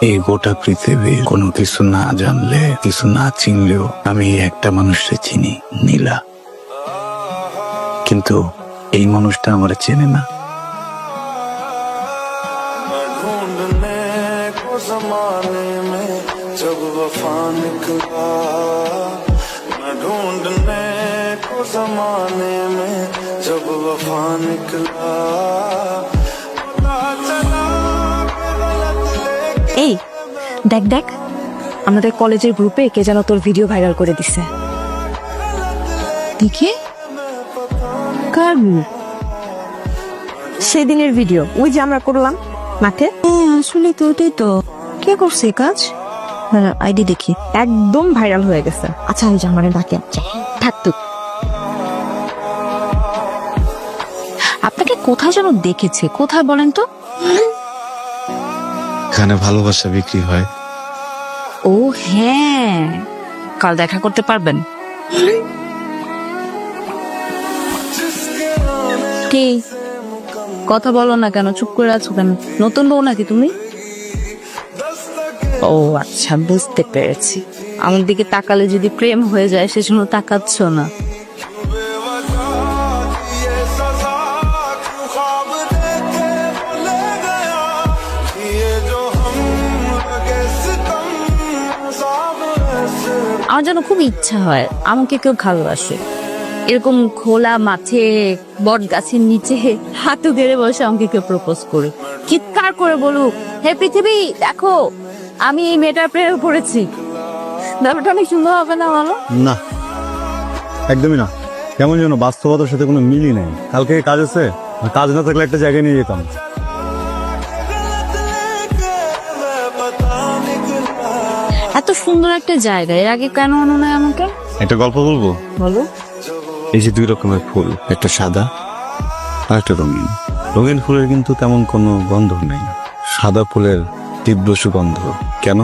এই গোটা পৃথিবীর কোনো কিছু না জানলে, কিছু না চিনলেও আমি একটা মানুষকে চিনি, নীলা। কিন্তু এই মানুষটা আমার চেনে না। এই দেখ দেখ, আমাদের কলেজের গ্রুপে কে যেন তোর ভিডিও ভাইরাল করে দিছে। দেখি কার গ্রুপ? সেদিনের ভিডিও, ওই যে আমরা করলাম মাঠে। আসলে তো ওটাই তো। কে করছে কাজ? আইডি দেখি, একদম ভাইরাল হয়ে গেছে। আচ্ছা ওই যে আমার ডাকে থাকতো। আপনাকে কোথায় যেন দেখেছে, কোথায় বলেন তো? এখানে ভালোবাসা বিক্রি হয়। ও হ্যাঁ, কাল দেখা করতে পারবেন? কি কথা বলো না কেন, চুপ করে আছো কেন? নতুন বউ নাকি তুমি? ও আচ্ছা, বুঝতে পেরেছি। আমার দিকে তাকালে যদি প্রেম হয়ে যায় সেজন্য তাকাচ্ছ না। আমার যেন খুব ইচ্ছা হয় আমাকে কেউ ভালোবাসে, এরকম খোলা মাঠে বট গাছের নিচে হাঁটু গেড়ে বসে আমাকে কেউ প্রপোজ করে চিৎকার করে বলুক, হে পৃথিবী দেখো আমি এই মেয়েটার প্রেমে পড়েছি। ব্যাপারটা অনেক সুন্দর হবে না বলো? না, একদমই না। কেমন যেন বাস্তবতার সাথে কোনো মিলই নেই। কালকে কাজ আছে, কাজ না থাকলে একটা জায়গায় নিয়ে যেতাম। এত সুন্দর একটা জায়গা, এর আগে কেন আনো না আমাকে? একটা গল্প বলবো? বলো। এই যে দুই রকমের ফুল, একটা সাদা আর একটা রঙিন। রঙিন ফুলের কিন্তু তেমন কোনো গন্ধ নেই, সাদা ফুলের তীব্র সুগন্ধ। কেন?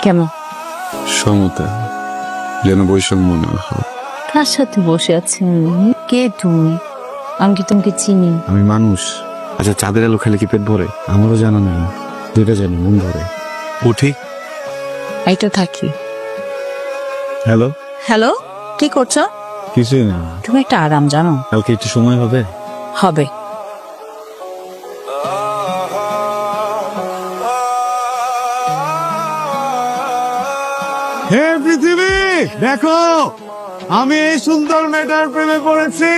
কেমন? সমতা, যেন বৈষম্য না হয়। কার সাথে বসে আছেন? কে তুমি? আমি কি তোমাকে চিনি? আমি মানুষ। আচ্ছা, চাঁদের আলো খেলে কি পেট ভরে? আমারও জানা নেই, দুইটা জানি মন ভরে। উঠি। এইটা থাকি। হ্যালো হ্যালো, কি করছো? কিছুই না। তুমি একটা আরাম জানো? কালকে একটু সময় হবে? হবে। হে পৃথিবী দেখো, আমি এই সুন্দর মেয়েটার প্রেমে পড়েছি।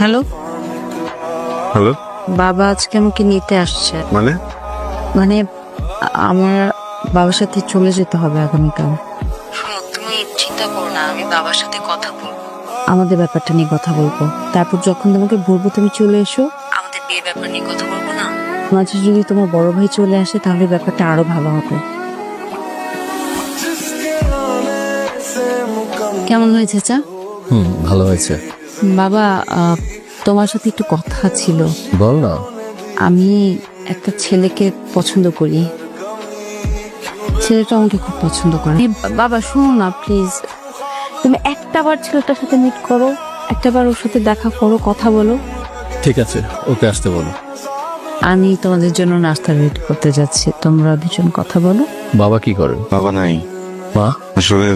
হ্যালো হ্যালো, বাবা, আজকে আমাকে নিতে আসছে। মানে? মানে আমার বাবার সাথে চলে যেতে হবে আগামীকাল। শোনো, তুমি চিন্তা করো না, আমি বাবার সাথে কথা বলবো, আমাদের ব্যাপারটা নিয়ে কথা বলবো। তারপর যখন তোমাকে বলবো তুমি চলে এসো, আমাদের বিয়ের ব্যাপার নিয়ে কথা বলবো না? মাঝে যদি তোমার বড় ভাই চলে আসে তাহলে ব্যাপারটা আরো ভালো হবে। কেমন হয়েছে চা? ভালো হয়েছে। বাবা, তোমার সাথে একটু কথা ছিল। বল না। আমি একটা ছেলেকে পছন্দ করি, ছেলেটা আমাকে খুব পছন্দ করে। বাবা শোনো না প্লিজ, তুমি একটাবার ছেলেটার সাথে মিট করো, একটাবার ওর সাথে দেখা করো, কথা বলো। ঠিক আছে, ওকে আসতে বলো। আমি তোমাদের জন্য নাস্তা রেডি করতে যাচ্ছি, তোমরা দুজন কথা বলো। বাবা কি করে? বাবা নাই। মা? আসলে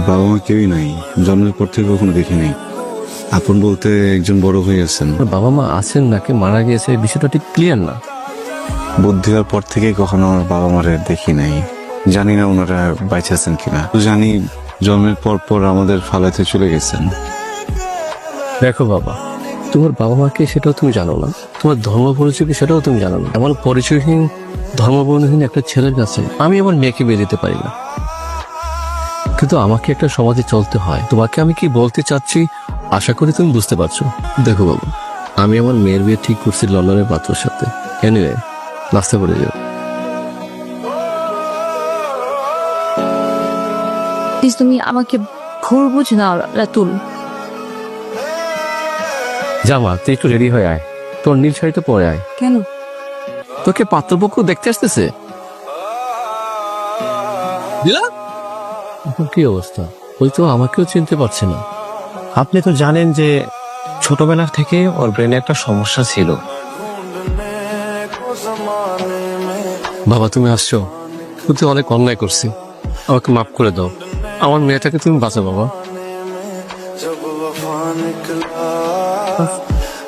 বাবা মা কেউই নাই, জন্মের পর থেকে কখনো দেখি নাই। আপন বলতে একজন বড় হয়ে গেছেন। বাবা মা আছেন নাকি মারা গিয়েছে, এই বিষয়টা ঠিক ক্লিয়ার না। বুদ্ধি হওয়ার পর থেকে কখনো আমার বাবা মারে দেখি নাই। জানি না ওনারা বাইচে আছেন কিনা। জানি জন্মের পর পর আমাদের ফালাতে চলে গেছেন। দেখো বাবা, তোমার বাবা মাকে সেটাও তুমি জানো না, তোমার ধর্ম পরিচয় কি সেটাও তুমি জানো না। এমন পরিচয়হীন ধর্মবর্ণহীন একটা ছেলের কাছে আমি আমার মেয়েকে বিয়ে দিতে পারি না। কিন্তু আমাকে একটা সমাজে চলতে হয়। তোমাকে আমি কি বলতে চাচ্ছি আশা করি তুমি বুঝতে পারছো। দেখো বাবা, আমি আমার মেয়ের বিয়ে ঠিক করছি লন্ডনের পাত্রর সাথে। এনিওয়ে, নাস্তা করে যাও। প্লিজ তুমি আমাকে ভুল বুঝ না রাতুল। জামা তুই একটু রেডি হয়ে আয়, তোর নীল শাড়িটা পরে আয়। কেন? তোকে পাত্রপক্ষ দেখতে আসতেছে। এখন কি অবস্থা? ওই তো আমাকেও চিনতে পারছে না। আপনি তো জানেন যে ছোটবেলার থেকে ওর ব্রেনে একটা সমস্যা ছিল। বাবা তুমি আসছো, তুই অনেক অন্যায় করছি, আমাকে মাফ করে দাও। আমার মেয়েটাকে তুমি বাঁচা বাবা।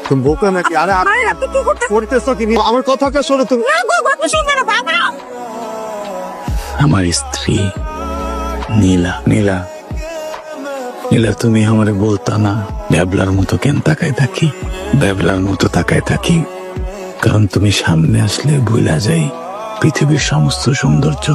তুমি বোকা নাকি? আরে করতেছো কি? আমার কথাটা শোনো তুমি। আমার স্ত্রী নীলা। নীলা, নীলা, তুমি আমারে বলতা না ব্যাবলার মতো কেন তাকায় থাকি? ব্যাবলার মতো তাকায় থাকি কারণ তুমি সামনে আসলে ভুলা যাই পৃথিবীর সমস্ত সৌন্দর্য।